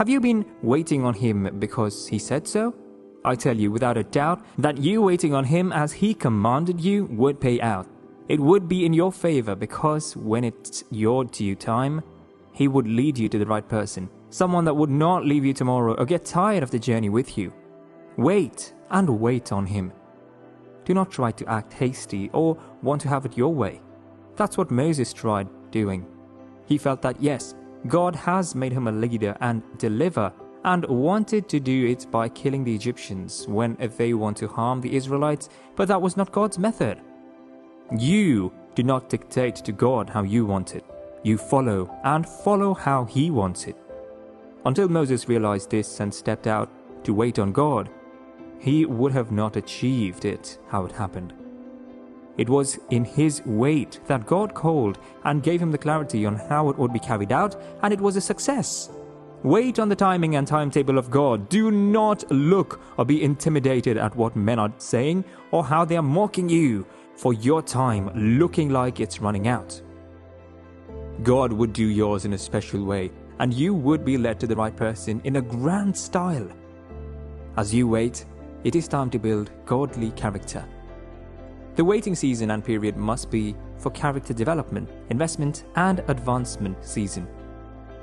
Have you been waiting on Him because He said so? I tell you without a doubt that you waiting on Him as He commanded you would pay out. It would be in your favor because when it's your due time, He would lead you to the right person, someone that would not leave you tomorrow or get tired of the journey with you. Wait and wait on Him. Do not try to act hasty or want to have it your way. That's what Moses tried doing. He felt that yes, God has made him a leader and deliverer and wanted to do it by killing the Egyptians when they want to harm the Israelites, but that was not God's method. You do not dictate to God how you want it. You follow and follow how He wants it. Until Moses realized this and stepped out to wait on God, he would have not achieved it how it happened. It was in his wait that God called and gave him the clarity on how it would be carried out, and it was a success. Wait on the timing and timetable of God. Do not look or be intimidated at what men are saying or how they are mocking you for your time looking like it's running out. God would do yours in a special way, and you would be led to the right person in a grand style. As you wait, it is time to build godly character. The waiting season and period must be for character development, investment, and advancement season.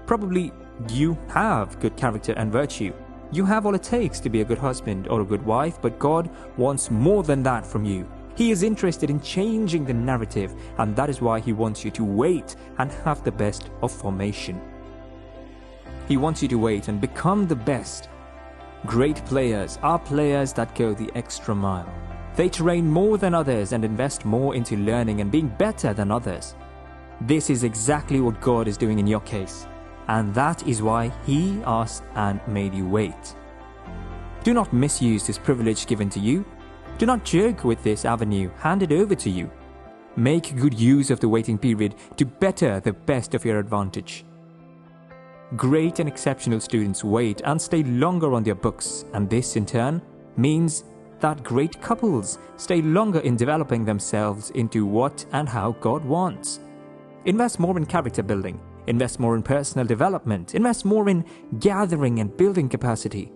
Probably you have good character and virtue. You have all it takes to be a good husband or a good wife, but God wants more than that from you. He is interested in changing the narrative, and that is why He wants you to wait and have the best of formation. He wants you to wait and become the best. Great players are players that go the extra mile. They train more than others and invest more into learning and being better than others. This is exactly what God is doing in your case, and that is why He asked and made you wait. Do not misuse this privilege given to you. Do not joke with this avenue handed over to you. Make good use of the waiting period to better the best of your advantage. Great and exceptional students wait and stay longer on their books, and this in turn means that great couples stay longer in developing themselves into what and how God wants. Invest more in character building, invest more in personal development, invest more in gathering and building capacity.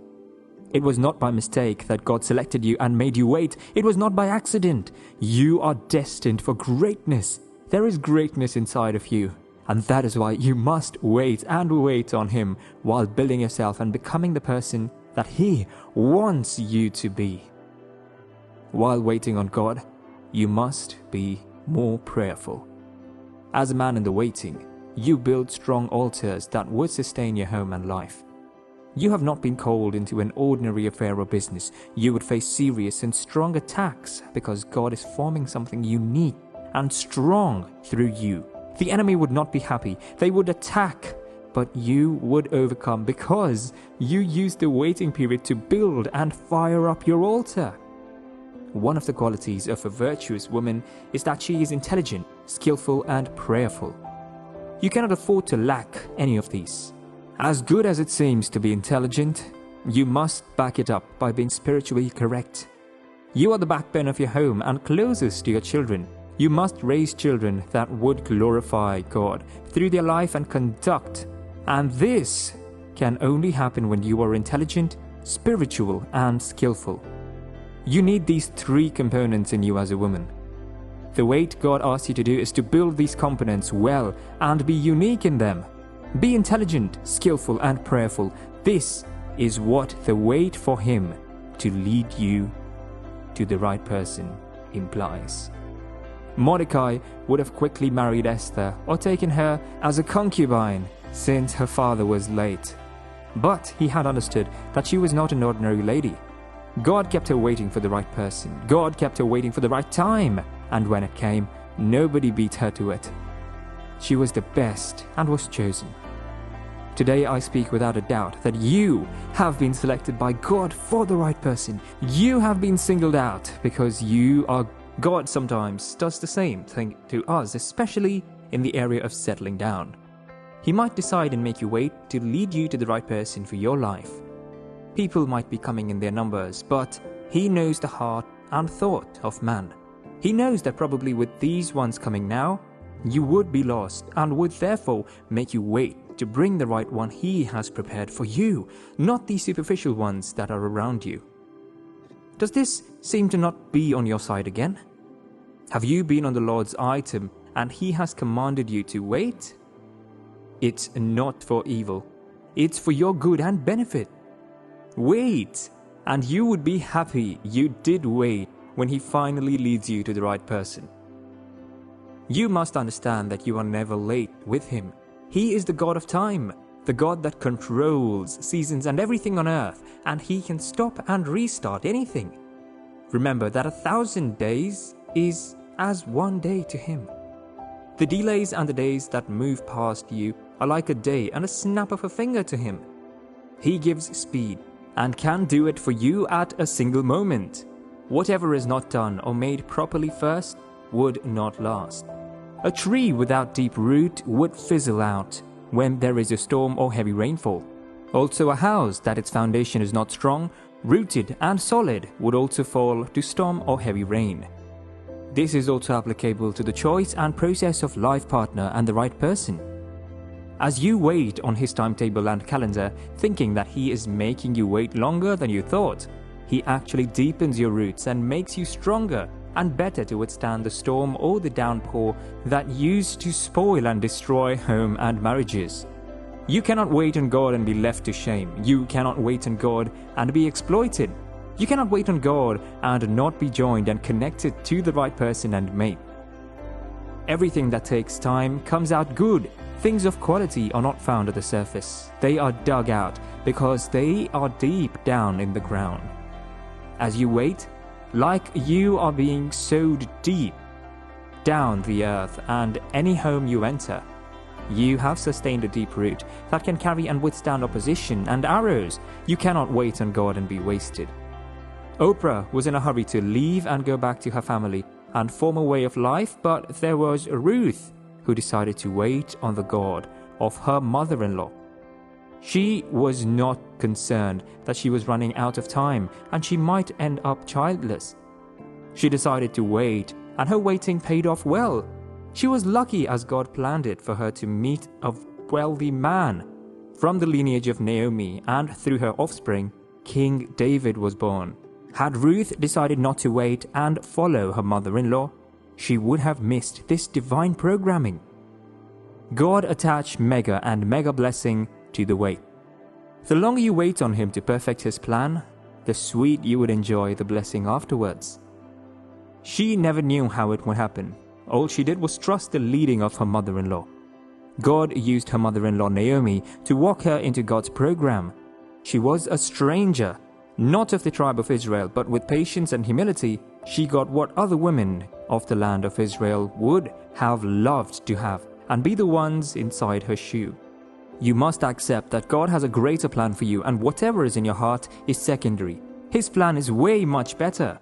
It was not by mistake that God selected you and made you wait. It was not by accident. You are destined for greatness. There is greatness inside of you. And that is why you must wait and wait on Him while building yourself and becoming the person that He wants you to be. While waiting on God, you must be more prayerful. As a man in the waiting, you build strong altars that would sustain your home and life. You have not been called into an ordinary affair or business. You would face serious and strong attacks because God is forming something unique and strong through you. The enemy would not be happy. They would attack, but you would overcome because you used the waiting period to build and fire up your altar. One of the qualities of a virtuous woman is that she is intelligent, skillful, and prayerful. You cannot afford to lack any of these. As good as it seems to be intelligent, you must back it up by being spiritually correct. You are the backbone of your home and closest to your children. You must raise children that would glorify God through their life and conduct. And this can only happen when you are intelligent, spiritual, and skillful. You need these three components in you as a woman. The wait God asks you to do is to build these components well and be unique in them. Be intelligent, skillful, and prayerful. This is what the wait for Him to lead you to the right person implies. Mordecai would have quickly married Esther or taken her as a concubine since her father was late. But he had understood that she was not an ordinary lady. God kept her waiting for the right person. God kept her waiting for the right time. And when it came, nobody beat her to it. She was the best and was chosen. Today I speak without a doubt that you have been selected by God for the right person. You have been singled out because you are. God sometimes does the same thing to us, especially in the area of settling down. He might decide and make you wait to lead you to the right person for your life. People might be coming in their numbers, but He knows the heart and thought of man. He knows that probably with these ones coming now, you would be lost and would therefore make you wait to bring the right one He has prepared for you, not the superficial ones that are around you. Does this seem to not be on your side again? Have you been on the Lord's item and He has commanded you to wait? It's not for evil. It's for your good and benefit. Wait, and you would be happy you did wait when He finally leads you to the right person. You must understand that you are never late with Him. He is the God of time, the God that controls seasons and everything on earth, and He can stop and restart anything. Remember that 1,000 days is as one day to Him. The delays and the days that move past you are like a day and a snap of a finger to Him. He gives speed and can do it for you at a single moment. Whatever is not done or made properly first would not last. A tree without deep root would fizzle out when there is a storm or heavy rainfall. Also, a house that its foundation is not strong, rooted and solid would also fall to storm or heavy rain. This is also applicable to the choice and process of life partner and the right person. As you wait on His timetable and calendar, thinking that He is making you wait longer than you thought, He actually deepens your roots and makes you stronger and better to withstand the storm or the downpour that used to spoil and destroy home and marriages. You cannot wait on God and be left to shame. You cannot wait on God and be exploited. You cannot wait on God and not be joined and connected to the right person and mate. Everything that takes time comes out good. Things of quality are not found at the surface. They are dug out because they are deep down in the ground. As you wait, like you are being sowed deep down the earth, and any home you enter, you have sustained a deep root that can carry and withstand opposition and arrows. You cannot wait on God and be wasted. Oprah was in a hurry to leave and go back to her family and form a way of life, but there was Ruth who decided to wait on the God of her mother-in-law. She was not concerned that she was running out of time and she might end up childless. She decided to wait, and her waiting paid off well. She was lucky as God planned it for her to meet a wealthy man. From the lineage of Naomi and through her offspring, King David was born. Had Ruth decided not to wait and follow her mother-in-law, she would have missed this divine programming. God attached mega and mega blessing to the wait. The longer you wait on Him to perfect His plan, the sweet you would enjoy the blessing afterwards. She never knew how it would happen. All she did was trust the leading of her mother-in-law. God used her mother-in-law Naomi to walk her into God's program. She was a stranger, not of the tribe of Israel, but with patience and humility, she got what other women of the land of Israel would have loved to have and be the ones inside her shoe. You must accept that God has a greater plan for you, and whatever is in your heart is secondary. His plan is way much better.